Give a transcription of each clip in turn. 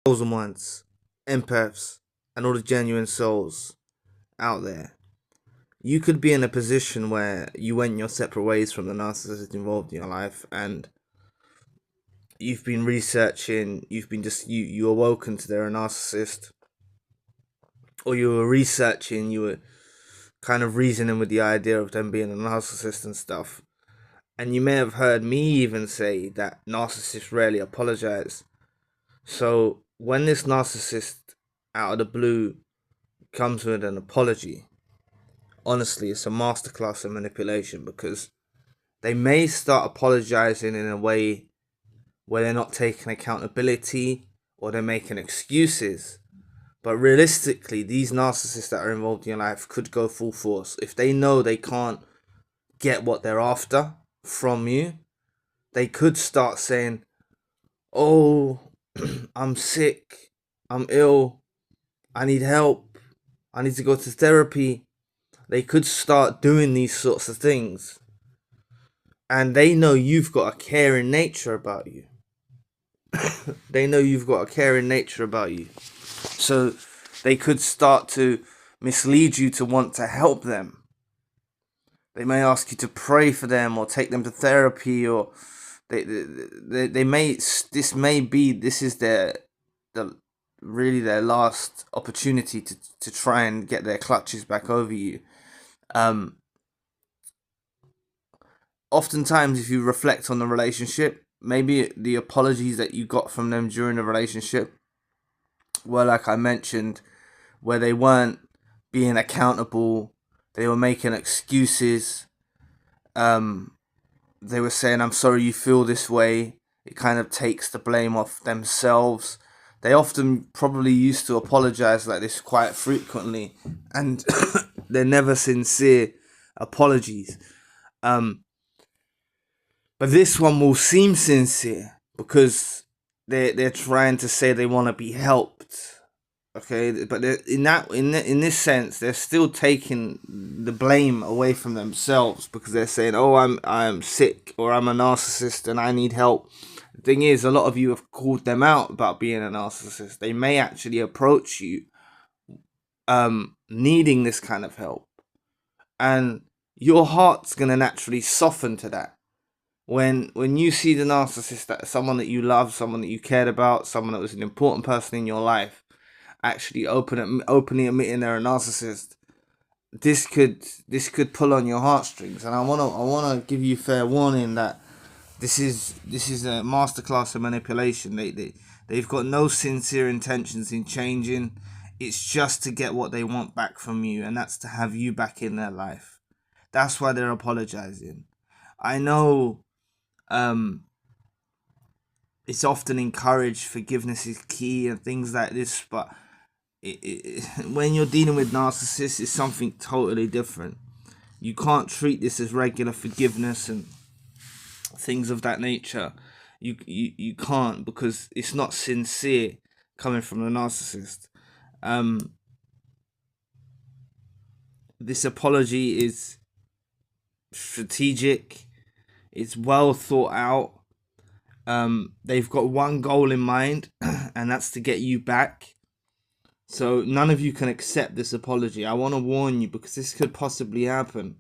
chosen ones, empaths, and all the genuine souls out there. You could be in a position where you went your separate ways from the narcissist involved in your life, and you've been researching, you awoken to they're a narcissist, or you were researching, you were kind of reasoning with the idea of them being a narcissist and stuff. And you may have heard me even say that narcissists rarely apologize. So when this narcissist out of the blue comes with an apology, honestly, it's a masterclass in manipulation, because they may start apologizing in a way where they're not taking accountability or they're making excuses. But realistically, these narcissists that are involved in your life could go full force. If they know they can't get what they're after from you, they could start saying, oh, I'm sick, I'm ill, I need help, I need to go to therapy. They could start doing these sorts of things. And they know you've got a caring nature about you. They know you've got a caring nature about you. So they could start to mislead you to want to help them. They may ask you to pray for them or take them to therapy, or they may, this is their last opportunity to try and get their clutches back over you. Oftentimes, if you reflect on the relationship, maybe the apologies that you got from them during the relationship were, like I mentioned, where they weren't being accountable, they were making excuses, they were saying, I'm sorry you feel this way. It kind of takes the blame off themselves. They often probably used to apologize like this quite frequently, and they're never sincere apologies. But this one will seem sincere because they're trying to say they want to be helped. Okay, but in this sense, they're still taking the blame away from themselves, because they're saying, "Oh, I'm sick, or I'm a narcissist and I need help." The thing is, a lot of you have called them out about being a narcissist. They may actually approach you, needing this kind of help, and your heart's gonna naturally soften to that. When you see the narcissist, that someone that you love, someone that you cared about, someone that was an important person in your life, actually openly admitting they're a narcissist, this could pull on your heartstrings. And I wanna give you fair warning that this is a masterclass of manipulation. They've got no sincere intentions in changing. It's just to get what they want back from you, and that's to have you back in their life. That's why they're apologizing. I know it's often encouraged, forgiveness is key and things like this, but when you're dealing with narcissists, it's something totally different. You can't treat this as regular forgiveness and things of that nature. You can't, because it's not sincere coming from the narcissist. This apology is strategic. It's well thought out. They've got one goal in mind, and that's to get you back. So none of you can accept this apology. I want to warn you, because this could possibly happen.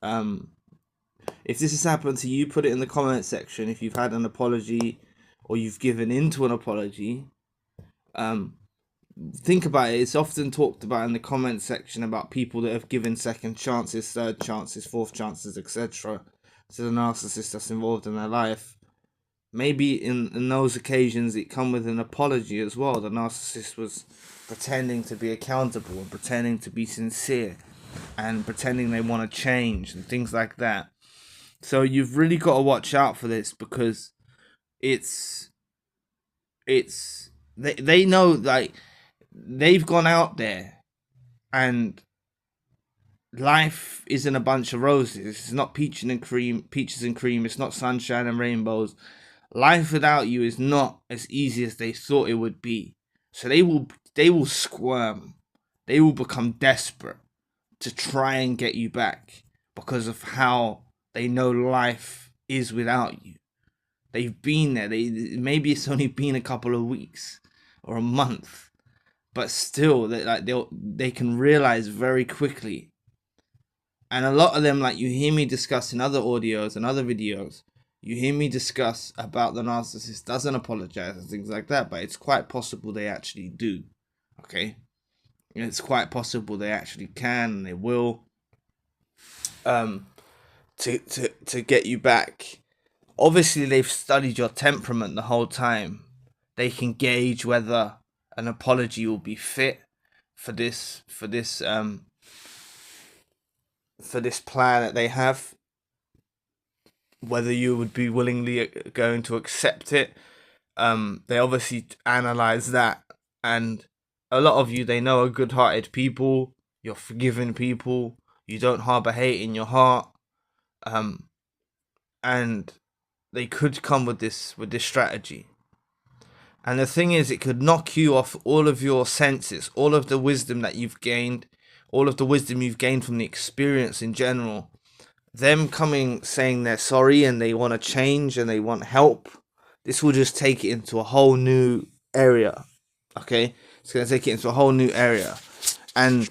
If this has happened to you, put it in the comment section. If you've had an apology or you've given into an apology, think about it. It's often talked about in the comment section about people that have given second chances, third chances, fourth chances, etc. to the narcissist that's involved in their life. Maybe in those occasions it come with an apology as well. The narcissist was pretending to be accountable and pretending to be sincere and pretending they want to change and things like that. So you've really got to watch out for this, because they know, like, they've gone out there and life isn't a bunch of roses. It's not peaches and cream. It's not sunshine and rainbows. Life without you is not as easy as they thought it would be. So they will squirm. They will become desperate to try and get you back, because of how they know life is without you. They've been there. Maybe it's only been a couple of weeks or a month, but still they can realize very quickly. And a lot of them, like you hear me discuss in other audios and other videos, you hear me discuss about the narcissist doesn't apologize and things like that, but it's quite possible they actually do. Okay, it's quite possible they actually can and they will, to get you back. Obviously, they've studied your temperament the whole time. They can gauge whether an apology will be fit for this plan that they have, whether you would be willingly going to accept it. They obviously analyze that, and a lot of you, they know, are good-hearted people. You're forgiving people. You don't harbor hate in your heart, and they could come with this strategy. And the thing is, it could knock you off all of your senses, all of the wisdom that you've gained, all of the wisdom you've gained from the experience in general. Them coming saying they're sorry and they want to change and they want help, this will just take it into a whole new area. Okay, it's going to take it into a whole new area, and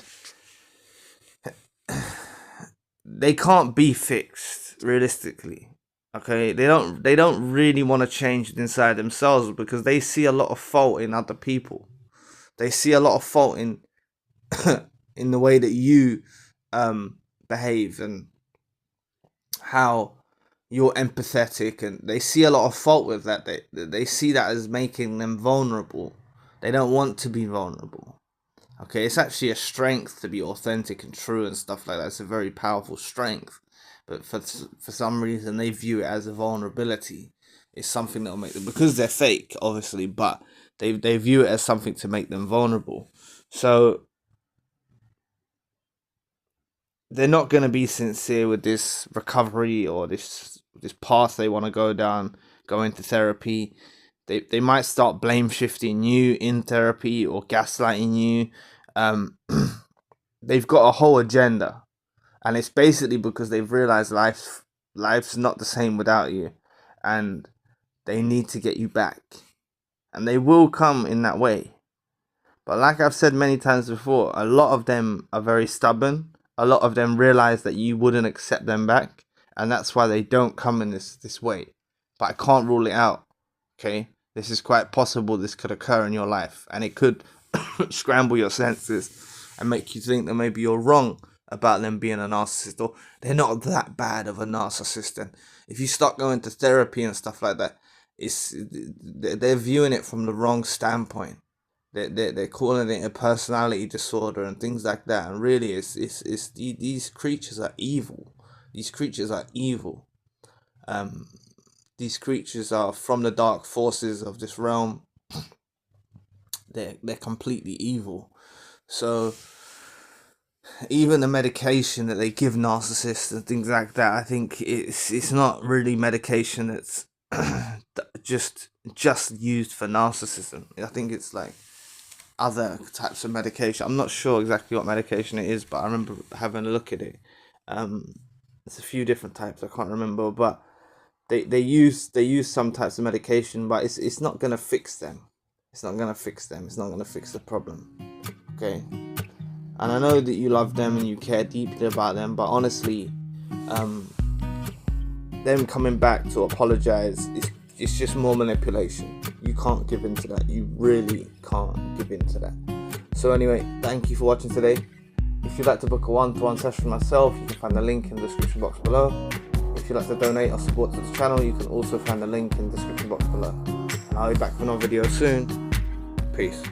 they can't be fixed realistically. Okay, they don't really want to change it inside themselves, because they see a lot of fault in other people. They see a lot of fault in in the way that you behave and how you're empathetic, and they see a lot of fault with that. They see that as making them vulnerable. They don't want to be vulnerable. Okay, it's actually a strength to be authentic and true and stuff like that. It's a very powerful strength. But for some reason, they view it as a vulnerability. It's something that will make them, because they're fake, obviously, but they view it as something to make them vulnerable. So they're not going to be sincere with this recovery or this path they want to go down, go into therapy. They might start blame shifting you in therapy or gaslighting you. They've got a whole agenda. And it's basically because they've realized life's not the same without you, and they need to get you back. And they will come in that way. But like I've said many times before, a lot of them are very stubborn. A lot of them realize that you wouldn't accept them back, and that's why they don't come in this way. But I can't rule it out. Okay? This is quite possible this could occur in your life, and it could scramble your senses and make you think that maybe you're wrong about them being a narcissist, or they're not that bad of a narcissist. And if you start going to therapy and stuff like that, they're viewing it from the wrong standpoint. They're calling it a personality disorder and things like that. And really, it's these creatures are evil. These creatures are evil. These creatures are from the dark forces of this realm. They're completely evil. So even the medication that they give narcissists and things like that, I think it's not really medication that's just used for narcissism. I think it's like other types of medication. I'm not sure exactly what medication it is, but I remember having a look at it. There's a few different types, I can't remember, but they use some types of medication, but it's not gonna fix them. It's not gonna fix them. It's not gonna fix the problem. Okay. And I know that you love them and you care deeply about them, but honestly, them coming back to apologize, it's just more manipulation. You can't give in to that. You really can't give in to that. So anyway, thank you for watching today. If you'd like to book a one-to-one session with myself, you can find the link in the description box below. If you'd like to donate or support to the channel, you can also find the link in the description box below. And I'll be back with another video soon. Peace.